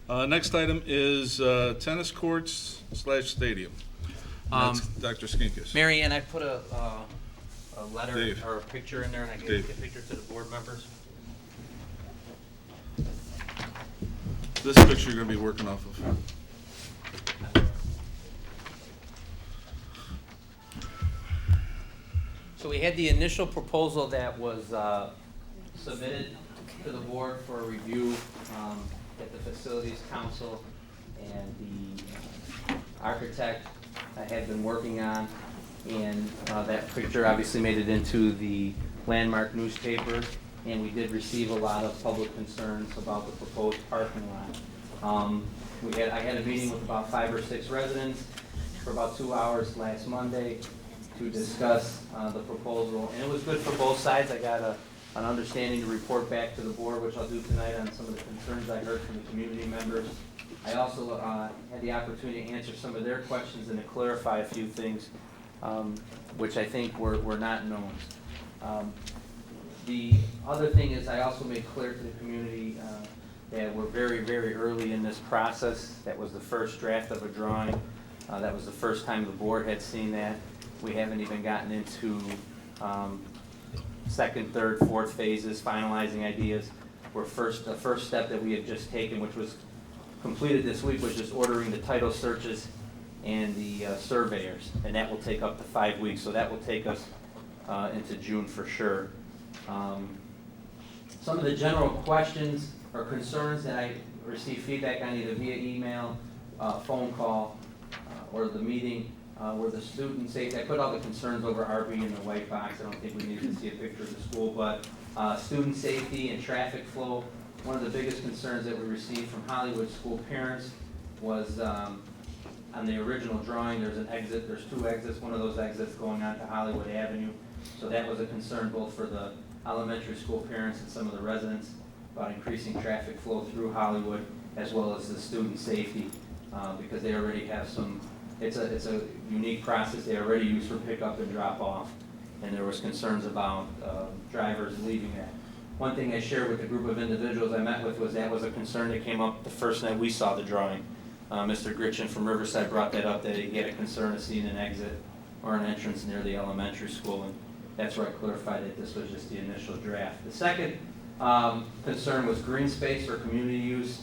Next item is tennis courts / stadium. That's Dr. Skinkis. Mary Ann, I put a letter Dave. or a picture in there, and I gave a picture to the board members. This picture you're going to be working off of. So we had the initial proposal that was submitted to the board for review at the Facilities Council, and the architect I had been working on, and that picture obviously made it into the Landmark newspaper, and we did receive a lot of public concerns about the proposed parking lot. I had a meeting with about 5 or 6 residents for about 2 hours last Monday to discuss the proposal, and it was good for both sides. I got an understanding to report back to the board, which I'll do tonight, on some of the concerns I heard from the community members. I also had the opportunity to answer some of their questions and to clarify a few things, which I think were not known. The other thing is, I also made clear to the community that we're very, very early in this process. That was the first draft of a drawing. That was the first time the board had seen that. We haven't even gotten into second, third, fourth phases, finalizing ideas. The first step that we had just taken, which was completed this week, was just ordering the title searches and the surveyors, and that will take up to 5 weeks. So that will take us into June for sure. Some of the general questions or concerns that I received feedback on either via email, phone call, or the meeting were the student safety. I put all the concerns over RB in the white box. I don't think we need to see a picture of the school, but student safety and traffic flow. One of the biggest concerns that we received from Hollywood school parents was on the original drawing, there's an exit, there's 2 exits, one of those exits going onto Hollywood Avenue. So that was a concern both for the elementary school parents and some of the residents about increasing traffic flow through Hollywood, as well as the student safety, because they already have some, it's a unique process they already use for pickup and drop off, and there was concerns about drivers leaving that. One thing I shared with the group of individuals I met with was that was a concern that came up the first night we saw the drawing. Mr. Gritchen from Riverside brought that up, that he had a concern of seeing an exit or an entrance near the elementary school, and that's where I clarified that this was just the initial draft. The second concern was green space for community use.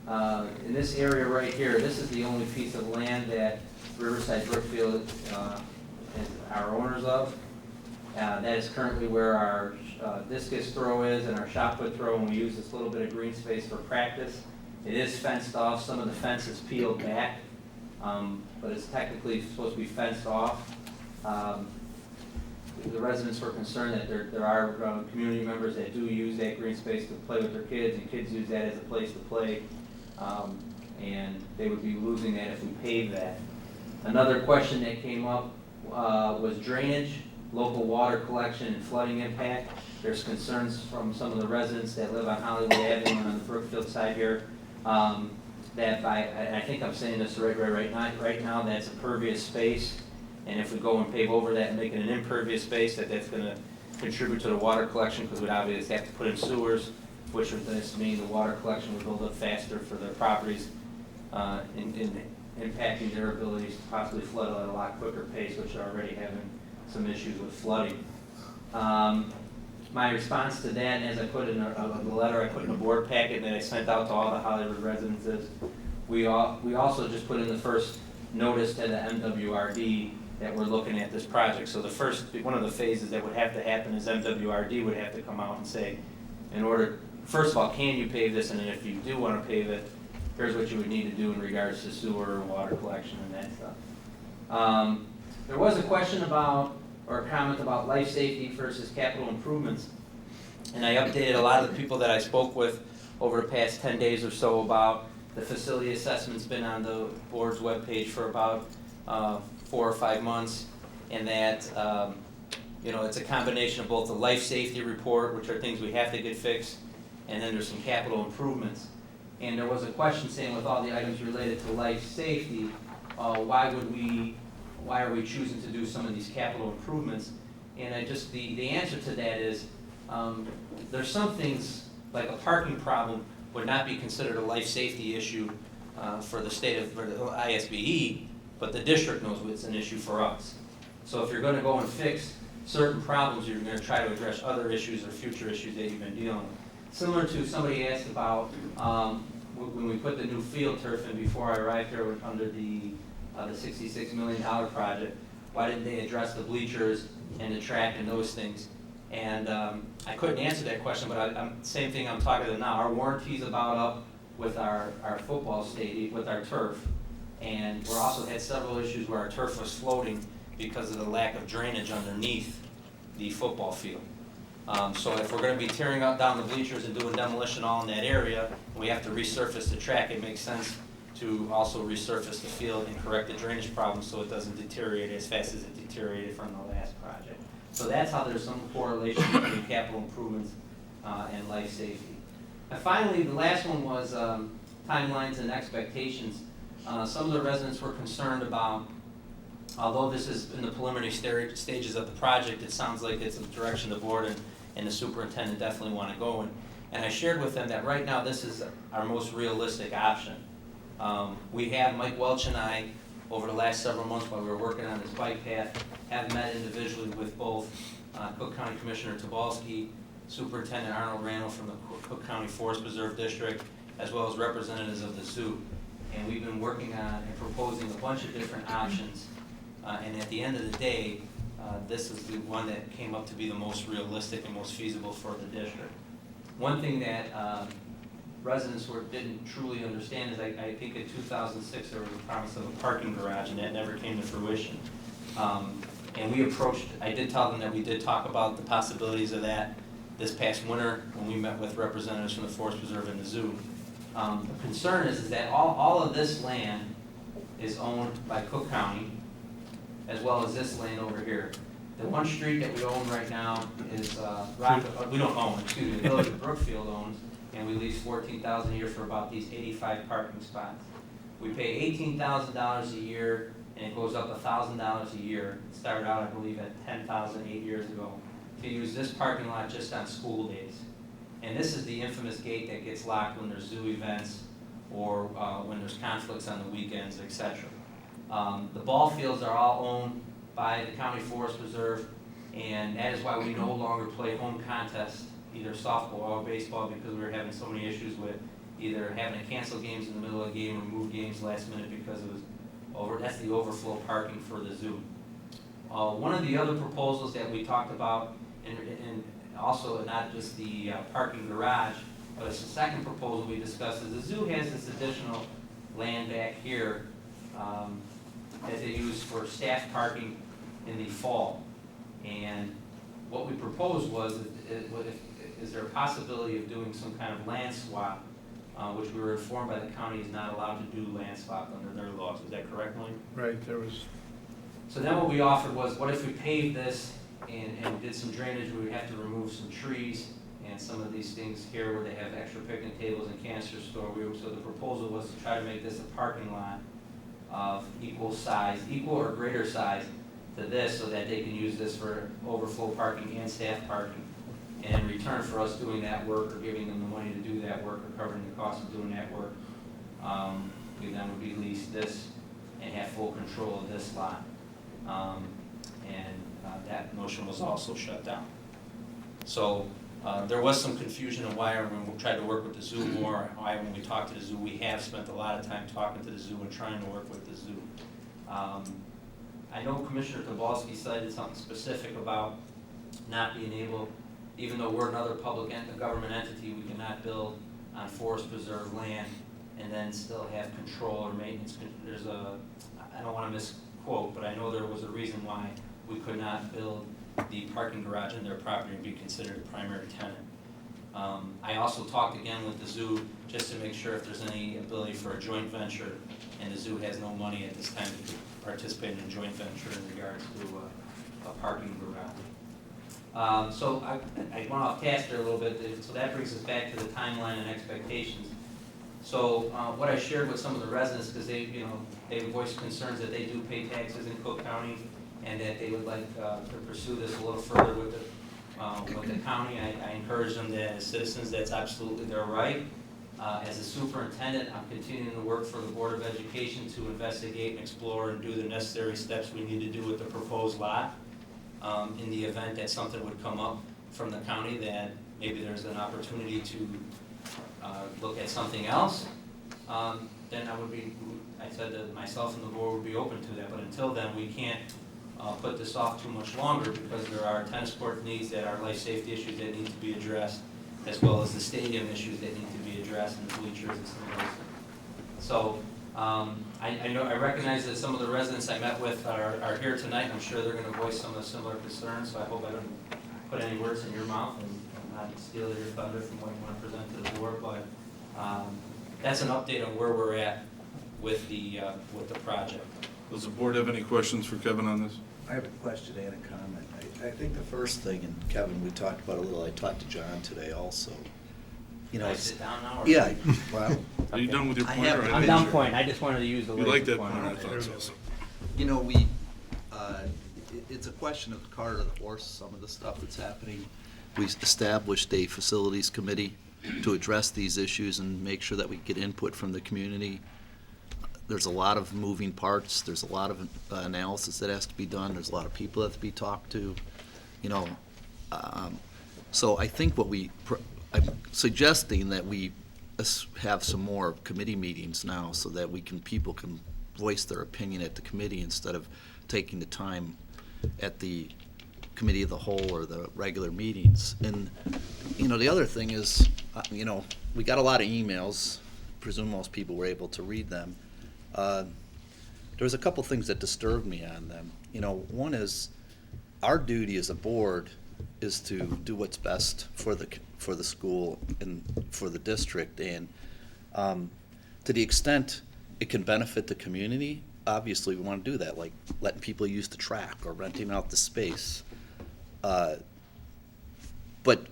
In this area right here, this is the only piece of land that Riverside Brookfield is our owners of. That is currently where our discus throw is and our shot put throw, and we use this little bit of green space for practice. It is fenced off. Some of the fence is peeled back, but it's technically supposed to be fenced off. The residents were concerned that there are community members that do use that green space to play with their kids, and kids use that as a place to play, and they would be losing that if we paved that. Another question that came up was drainage, local water collection, and flooding impact. There's concerns from some of the residents that live on Hollywood Avenue and on the Brookfield side here, that I think I'm saying this right now, that's a pervious space, and if we go and pave over that and make it an impervious space, that's going to contribute to the water collection, because we'd obviously have to put in sewers, which would just mean the water collection would build up faster for their properties, in impacting their abilities to possibly flood at a lot quicker pace, which are already having some issues with flooding. My response to that, as I put in the letter I put in a board packet that I sent out to all the Hollywood residents, is we also just put in the first notice to the MWRD that we're looking at this project. So one of the phases that would have to happen is MWRD would have to come out and say, first of all, can you pave this, and then if you do want to pave it, here's what you would need to do in regards to sewer and water collection and that stuff. There was a question about, or a comment about life safety versus capital improvements. And I updated a lot of the people that I spoke with over the past 10 days or so about the facility assessment's been on the board's webpage for about 4 or 5 months, and that it's a combination of both the life safety report, which are things we have to get fixed, and then there's some capital improvements. And there was a question saying, with all the items related to life safety, why are we choosing to do some of these capital improvements? And the answer to that is, there's some things like a parking problem would not be considered a life safety issue for the state of, for the ISBE, but the district knows it's an issue for us. So if you're gonna go and fix certain problems, you're gonna try to address other issues or future issues that you've been dealing with. Similar to somebody asked about, when we put the new field turf in before I arrived here under the $66 million project, why didn't they address the bleachers and the track and those things? And I couldn't answer that question, but same thing I'm talking to now. Our warranty's about up with our football stadium, with our turf. And we're also had several issues where our turf was floating because of the lack of drainage underneath the football field. So if we're gonna be tearing down the bleachers and doing demolition all in that area, and we have to resurface the track, it makes sense to also resurface the field and correct the drainage problem so it doesn't deteriorate as fast as it deteriorated from the last project. So that's how there's some correlation between capital improvements and life safety. And finally, the last one was timelines and expectations. Some of the residents were concerned about, although this is in the preliminary stages of the project, it sounds like it's a direction the board and the superintendent definitely want to go in. And I shared with them that right now this is our most realistic option. We have, Mike Welch and I, over the last several months while we were working on this bike path, have met individually with both Cook County Commissioner Tobolski, Superintendent Arnold Randall from the Cook County Forest Preserve District, as well as representatives of the zoo. And we've been working on and proposing a bunch of different options. And at the end of the day, this is the one that came up to be the most realistic and most feasible for the district. One thing that residents didn't truly understand is I think in 2006 there was a promise of a parking garage, and that never came to fruition. And we approached, I did tell them that we did talk about the possibilities of that this past winter when we met with representatives from the Forest Preserve and the zoo. The concern is that all of this land is owned by Cook County, as well as this land over here. The one street that we own right now is, we don't own, excuse me, the Village of Brookfield owns, and we lease $14,000 a year for about these 85 parking spots. We pay $18,000 a year, and it goes up $1,000 a year. It started out, I believe, at $10,000 8 years ago, to use this parking lot just on school days. And this is the infamous gate that gets locked when there's zoo events or when there's conflicts on the weekends, etc. The ball fields are all owned by the County Forest Preserve, and that is why we no longer play home contests, either softball or baseball, because we were having so many issues with either having to cancel games in the middle of the game or move games last minute because it was that's the overflow parking for the zoo. One of the other proposals that we talked about, and also not just the parking garage, but it's the second proposal we discussed, is the zoo has this additional land back here that they use for staff parking in the fall. And what we proposed was, is there a possibility of doing some kind of land swap, which we were informed by the county is not allowed to do land swap under their laws. Is that correct, Mike? Right, there was. So then what we offered was, what if we paved this and did some drainage? We would have to remove some trees and some of these things here where they have extra picnic tables and canister store. So the proposal was to try to make this a parking lot of equal size, equal or greater size to this, so that they can use this for overflow parking and staff parking. And in return for us doing that work or giving them the money to do that work or covering the cost of doing that work, we then would release this and have full control of this lot. That motion was also shut down. So there was some confusion on why when we tried to work with the zoo more, why when we talked to the zoo, we have spent a lot of time talking to the zoo and trying to work with the zoo. I know Commissioner Tobolski cited something specific about not being able, even though we're another public government entity, we cannot build on forest preserve land and then still have control or maintenance. There's I don't want to misquote, but I know there was a reason why we could not build the parking garage in their property and be considered a primary tenant. I also talked again with the zoo just to make sure if there's any ability for a joint venture, and the zoo has no money at this time to participate in a joint venture in regards to a parking garage. So I went off task there a little bit, so that brings us back to the timeline and expectations. So what I shared with some of the residents, because they voiced concerns that they do pay taxes in Cook County, and that they would like to pursue this a little further with the county. I encourage them that as citizens, that's absolutely their right. As a superintendent, I'm continuing to work for the Board of Education to investigate and explore and do the necessary steps we need to do with the proposed lot. In the event that something would come up from the county that maybe there's an opportunity to look at something else, then I said that myself and the board would be open to that. But until then, we can't put this off too much longer because there are tennis court needs that are life safety issues that need to be addressed, as well as the stadium issues that need to be addressed and the bleachers and some of those things. So I recognize that some of the residents I met with are here tonight. I'm sure they're going to voice some of the similar concerns, so I hope I don't put any words in your mouth and not steal your thunder from what you want to present to the board. But that's an update on where we're at with the project. Does the board have any questions for Kevin on this? I have a question and a comment. I think the first thing, and Kevin, we talked about a little, I talked to John today also. You know, Can I sit down now? Or? yeah, well, Are you done with your I pointer? have- I'm done pointing, I just wanted to use the You laser like that pointer. pointer, I thought so. you know, it's a question of the cart or the horse, some of the stuff that's happening. We established a facilities committee to address these issues and make sure that we get input from the community. There's a lot of moving parts, there's a lot of analysis that has to be done, there's a lot of people that have to be talked to, you know. So I think I'm suggesting that we have some more committee meetings now so that people can voice their opinion at the committee instead of taking the time at the committee of the whole or the regular meetings. And, you know, the other thing is, you know, we got a lot of emails, presume most people were able to read them. There was a couple things that disturbed me on them. You know, one is our duty as a board is to do what's best for the school and for the district, and to the extent it can benefit the community, obviously we want to do that, like letting people use the track or renting out the space. But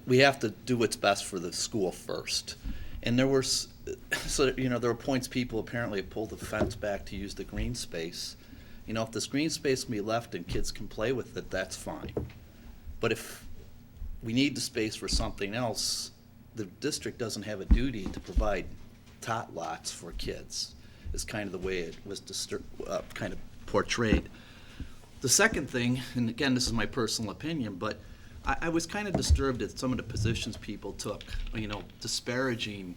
we have to do what's best for the school first. And there were points people apparently have pulled the fence back to use the green space. You know, if this green space can be left and kids can play with it, that's fine. But if we need the space for something else, the district doesn't have a duty to provide tot lots for kids, is kind of the way it was kind of portrayed. The second thing, and again, this is my personal opinion, but I was kind of disturbed at some of the positions people took, you know, disparaging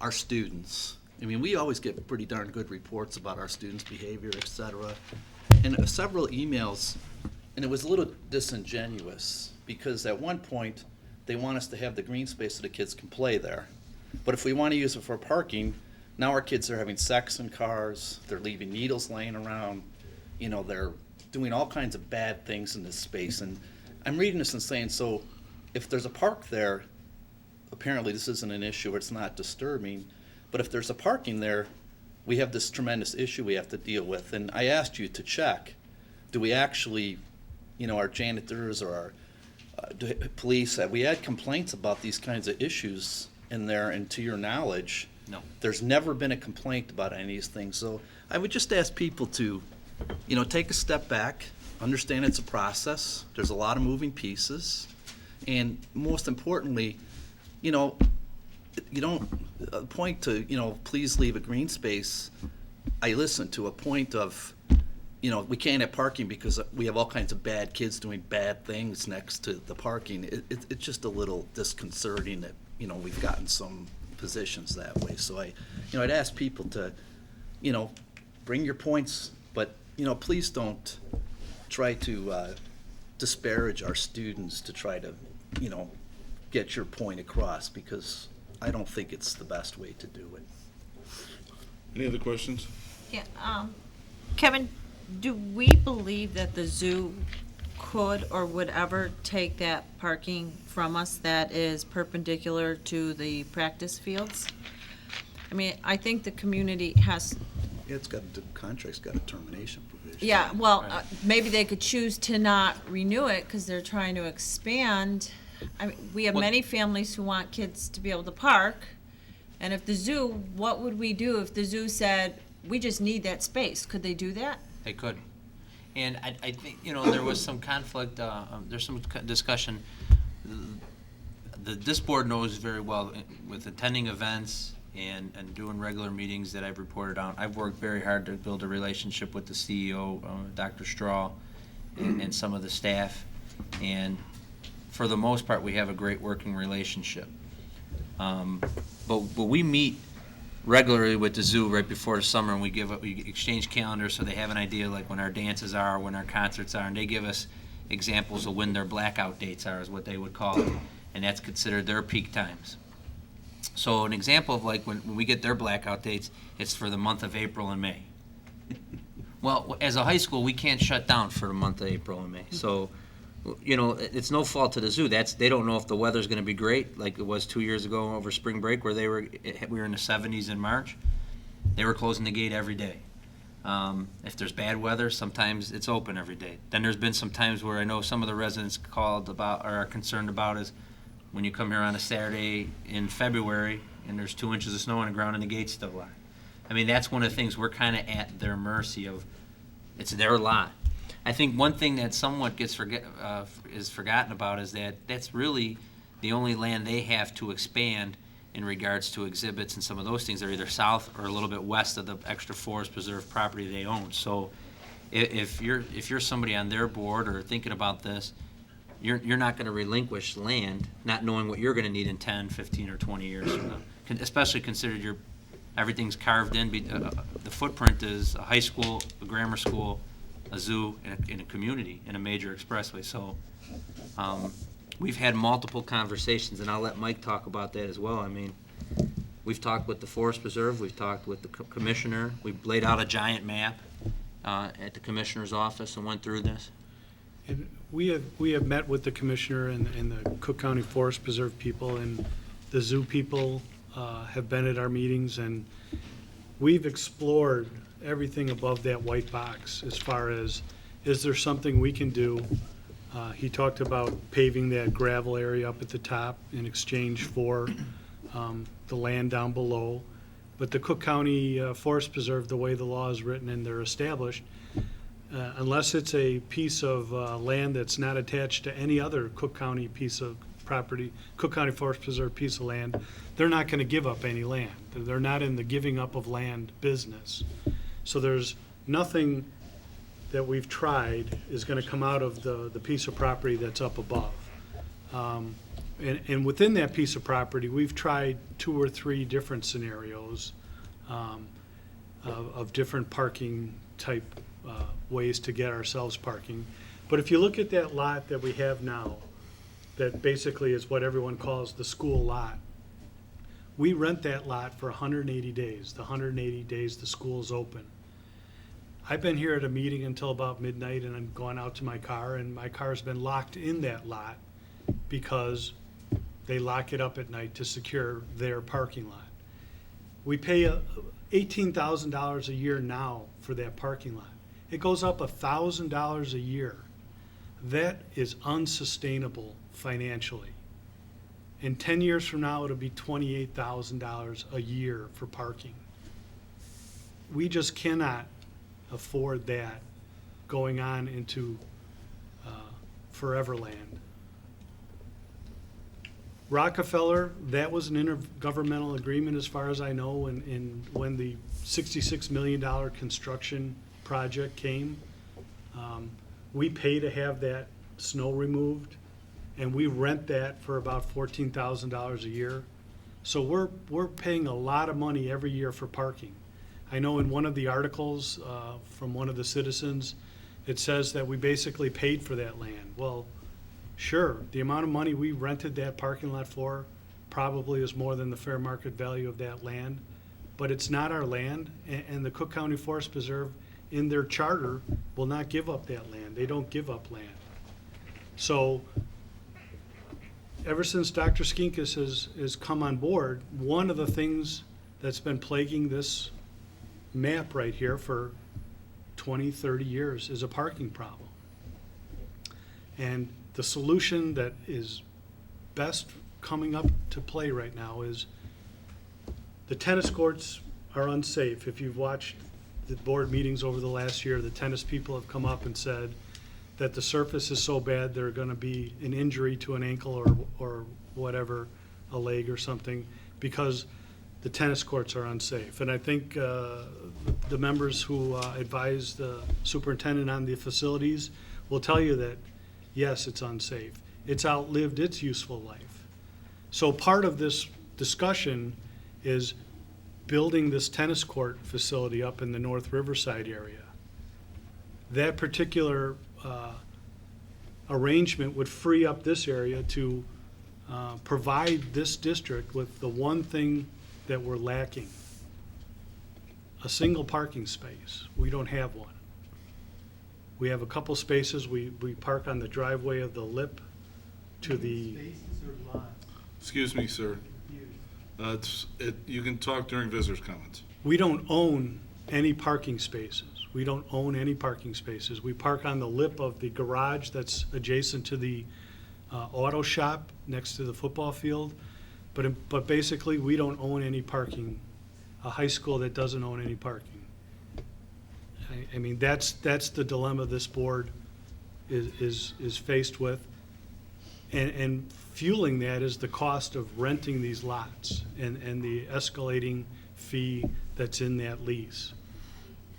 our students. I mean, we always get pretty darn good reports about our students' behavior, et cetera. And several emails, and it was a little disingenuous, because at one point, they want us to have the green space so the kids can play there. But if we want to use it for parking, now our kids are having sex in cars, they're leaving needles laying around, you know, they're doing all kinds of bad things in this space. And I'm reading this and saying, so if there's a park there, apparently this isn't an issue, it's not disturbing, but if there's a parking there, we have this tremendous issue we have to deal with. And I asked you to check, do we actually, you know, our janitors or our police, we had complaints about these kinds of issues in there, and to your knowledge, No. there's never been a complaint about any of these things. So I would just ask people to, you know, take a step back, understand it's a process, there's a lot of moving pieces, and most importantly, you know, you don't point to, you know, please leave a green space. I listen to a point of, you know, we can't have parking because we have all kinds of bad kids doing bad things next to the parking. It's just a little disconcerting that, you know, we've gotten some positions that way. So I'd ask people to, you know, bring your points, but, you know, please don't try to disparage our students to try to, you know, get your point across, because I don't think it's the best way to do it. Any other questions? Yeah, Kevin, do we believe that the zoo could or would ever take that parking from us that is perpendicular to the practice fields? I mean, I think the community has, Yeah, the contract's got a termination provision. yeah, well, maybe they could choose to not renew it because they're trying to expand. I mean, we have Well- many families who want kids to be able to park. And if the zoo, what would we do if the zoo said, we just need that space? Could they do that? They could. And I think, you know, there was some conflict, there's some discussion. This board knows very well, with attending events, and doing regular meetings that I've reported on. I've worked very hard to build a relationship with the CEO, Dr. Straw, and some of the staff. And for the most part, we have a great working relationship. But we meet regularly with the zoo right before the summer, and we exchange calendars so they have an idea like when our dances are, when our concerts are, and they give us examples of when their blackout dates are, is what they would call it, and that's considered their peak times. So an example of like when we get their blackout dates, it's for the month of April and May. Well, as a high school, we can't shut down for the month of April and May. So, you know, it's no fault to the zoo. They don't know if the weather's going to be great, like it was 2 years ago over spring break, where we were in the 70s in March. They were closing the gate every day. If there's bad weather, sometimes it's open every day. Then there's been some times where I know some of the residents called about or are concerned about is when you come here on a Saturday in February and there's 2 inches of snow on the ground and the gate's still locked. I mean, that's one of the things we're kind of at their mercy of. It's their lot. I think one thing that somewhat gets is forgotten about is that that's really the only land they have to expand in regards to exhibits and some of those things. They're either south or a little bit west of the extra forest preserve property they own. So if you're somebody on their board or thinking about this, you're not going to relinquish land not knowing what you're going to need in 10, 15, or 20 years from now. Especially considered everything's carved in. The footprint is a high school, a grammar school, a zoo, and a community, and a major expressway. So we've had multiple conversations, and I'll let Mike talk about that as well. I mean, we've talked with the Forest Preserve, we've talked with the commissioner, we've laid out a giant map at the commissioner's office and went through this. And we have met with the commissioner and the Cook County Forest Preserve people, and the zoo people have been at our meetings, and we've explored everything above that white box as far as, is there something we can do? He talked about paving that gravel area up at the top in exchange for the land down below. But the Cook County Forest Preserve, the way the law is written and they're established, unless it's a piece of land that's not attached to any other Cook County piece of property, Cook County Forest Preserve piece of land, they're not going to give up any land. They're not in the giving up of land business. So there's nothing that we've tried is going to come out of the piece of property that's up above. And within that piece of property, we've tried 2 or 3 different scenarios of different parking type ways to get ourselves parking. But if you look at that lot that we have now, that basically is what everyone calls the school lot, we rent that lot for 180 days, the 180 days the school's open. I've been here at a meeting until about midnight, and I'm going out to my car, and my car's been locked in that lot because they lock it up at night to secure their parking lot. We pay $18,000 a year now for that parking lot. It goes up $1,000 a year. That is unsustainable financially. In 10 years from now, it'll be $28,000 a year for parking. We just cannot afford that going on into Foreverland. Rockefeller, that was an intergovernmental agreement as far as I know, and when the $66 million construction project came, we pay to have that snow removed, and we rent that for about $14,000 a year. So we're paying a lot of money every year for parking. I know in one of the articles from one of the citizens, it says that we basically paid for that land. Well, sure, the amount of money we rented that parking lot for probably is more than the fair market value of that land, but it's not our land, and the Cook County Forest Preserve in their charter will not give up that land. They don't give up land. So ever since Dr. Skinkus has come on board, one of the things that's been plaguing this map right here for 20, 30 years is a parking problem. And the solution that is best coming up to play right now is the tennis courts are unsafe. If you've watched the board meetings over the last year, the tennis people have come up and said that the surface is so bad there are going to be an injury to an ankle or whatever, a leg or something, because the tennis courts are unsafe. And I think the members who advised the superintendent on the facilities will tell you that, yes, it's unsafe. It's outlived its useful life. So part of this discussion is building this tennis court facility up in the North Riverside area. That particular arrangement would free up this area to provide this district with the one thing that we're lacking: a single parking space. We don't have one. We have a couple spaces. We park on the driveway of the lip to the, Excuse me, sir. You can talk during visitors' comments. we don't own any parking spaces. We don't own any parking spaces. We park on the lip of the garage that's adjacent to the auto shop next to the football field. But basically, we don't own any parking, a high school that doesn't own any parking. I mean, that's the dilemma this board is faced with. And fueling that is the cost of renting these lots and the escalating fee that's in that lease.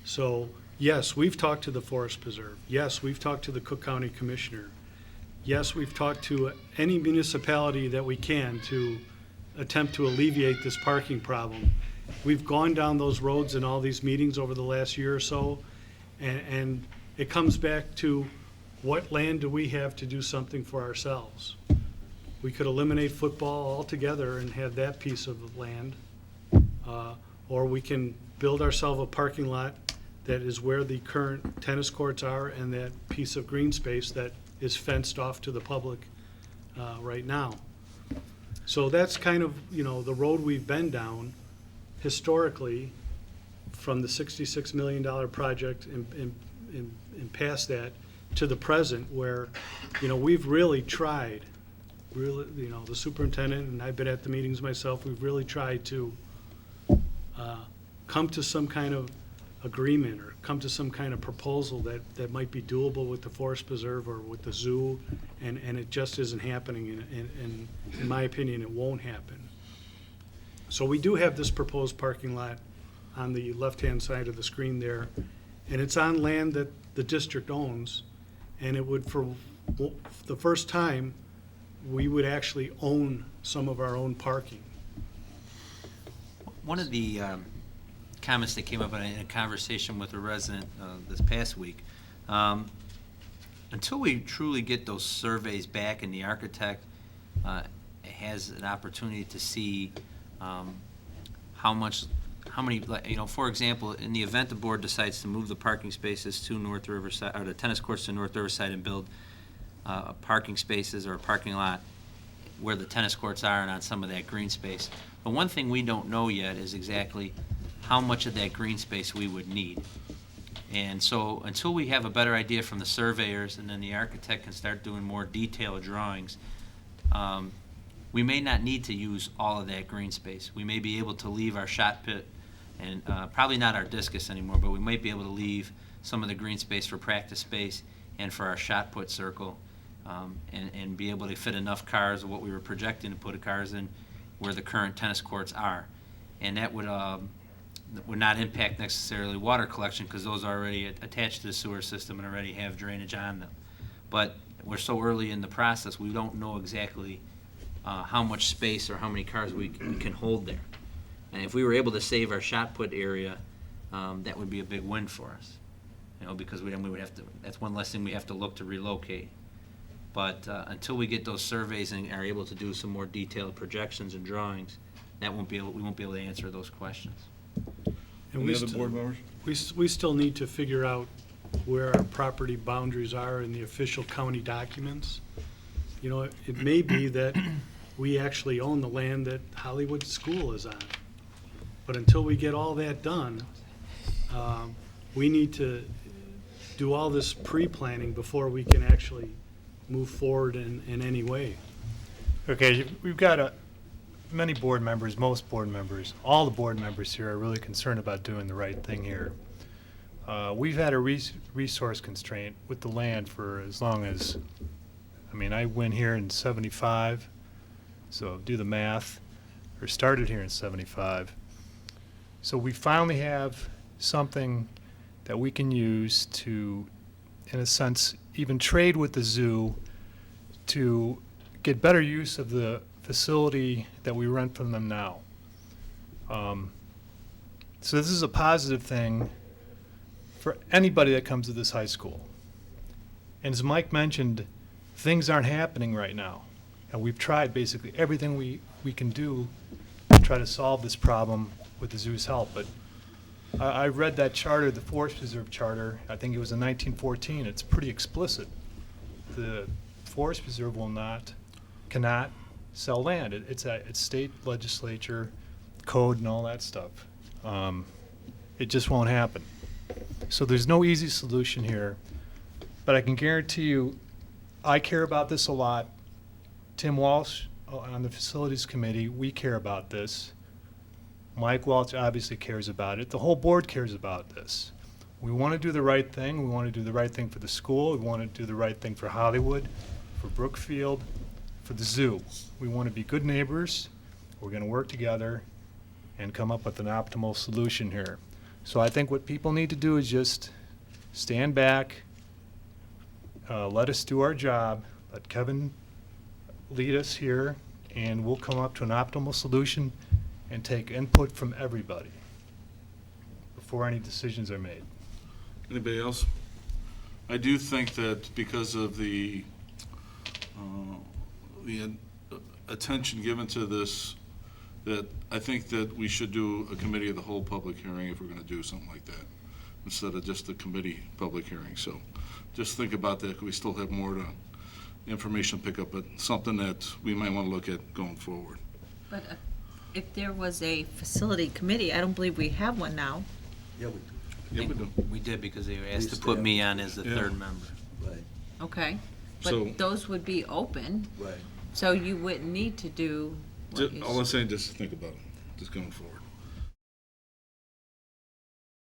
So, yes, we've talked to the Forest Preserve. Yes, we've talked to the Cook County Commissioner. Yes, we've talked to any municipality that we can to attempt to alleviate this parking problem. We've gone down those roads in all these meetings over the last year or so, and it comes back to, what land do we have to do something for ourselves? We could eliminate football altogether and have that piece of land, or we can build ourselves a parking lot that is where the current tennis courts are and that piece of green space that is fenced off to the public right now. So that's kind of, the road we've been down historically, from the $66 million project and past that to the present, where, we've really tried, the superintendent, and I've been at the meetings myself, we've really tried to come to some kind of agreement or come to some kind of proposal that might be doable with the Forest Preserve or with the zoo, and it just isn't happening, and in my opinion, it won't happen. So we do have this proposed parking lot on the left-hand side of the screen there, and it's on land that the district owns, and it would, for the first time, we would actually own some of our own parking. One of the comments that came up in a conversation with a resident this past week, until we truly get those surveys back and the architect has an opportunity to see how many, for example, in the event the board decides to move the parking spaces to North Riverside, or the tennis courts to North Riverside, and build parking spaces or a parking lot where the tennis courts are and on some of that green space. But one thing we don't know yet is exactly how much of that green space we would need. And so until we have a better idea from the surveyors and then the architect can start doing more detailed drawings, we may not need to use all of that green space. We may be able to leave our shot pit and probably not our discus anymore, but we might be able to leave some of the green space for practice space and for our shot put circle, and be able to fit enough cars of what we were projecting to put cars in where the current tennis courts are. And that would not impact necessarily water collection, because those are already attached to the sewer system and already have drainage on them. But we're so early in the process, we don't know exactly how much space or how many cars we can hold there. And if we were able to save our shot put area, that would be a big win for us. Because we would have to, that's one less thing we have to look to relocate. But until we get those surveys and are able to do some more detailed projections and drawings, we won't be able to answer those questions. And Any other board members? we still need to figure out where our property boundaries are in the official county documents. It may be that we actually own the land that Hollywood School is on. But until we get all that done, we need to do all this pre-planning before we can actually move forward in any way. Okay, we've got many board members, most board members, all the board members here are really concerned about doing the right thing here. We've had a resource constraint with the land for as long as, I went here in '75, so do the math, or started here in 75. So we finally have something that we can use to, in a sense, even trade with the zoo to get better use of the facility that we rent from them now. So this is a positive thing for anybody that comes to this high school. And as Mike mentioned, things aren't happening right now. And we've tried basically everything we can do to try to solve this problem with the zoo's help. But I read that charter, the Forest Preserve Charter, I think it was in 1914. It's pretty explicit. The Forest Preserve cannot sell land. It's state legislature code and all that stuff. It just won't happen. So there's no easy solution here. But I can guarantee you, I care about this a lot. Tim Walsh on the Facilities Committee, we care about this. Mike Walsh obviously cares about it. The whole board cares about this. We want to do the right thing. We want to do the right thing for the school. We want to do the right thing for Hollywood, for Brookfield, for the zoo. We want to be good neighbors. We're going to work together and come up with an optimal solution here. So I think what people need to do is just stand back, let us do our job, let Kevin lead us here, and we'll come up to an optimal solution and take input from everybody before any decisions are made. Anybody else? I do think that because of the attention given to this, that I think that we should do a committee of the whole public hearing if we're going to do something like that, instead of just a committee public hearing. So just think about that. We still have more information to pick up, but something that we might want to look at going forward. But if there was a facility committee, I don't believe we have one now. Yeah, we Yeah, we do. We did because they asked to used to put have- me on as the Yeah. third member. Right, Okay. So- But those would be open, right. so you wouldn't need to do what you All I'm saying, just think about it, just going forward.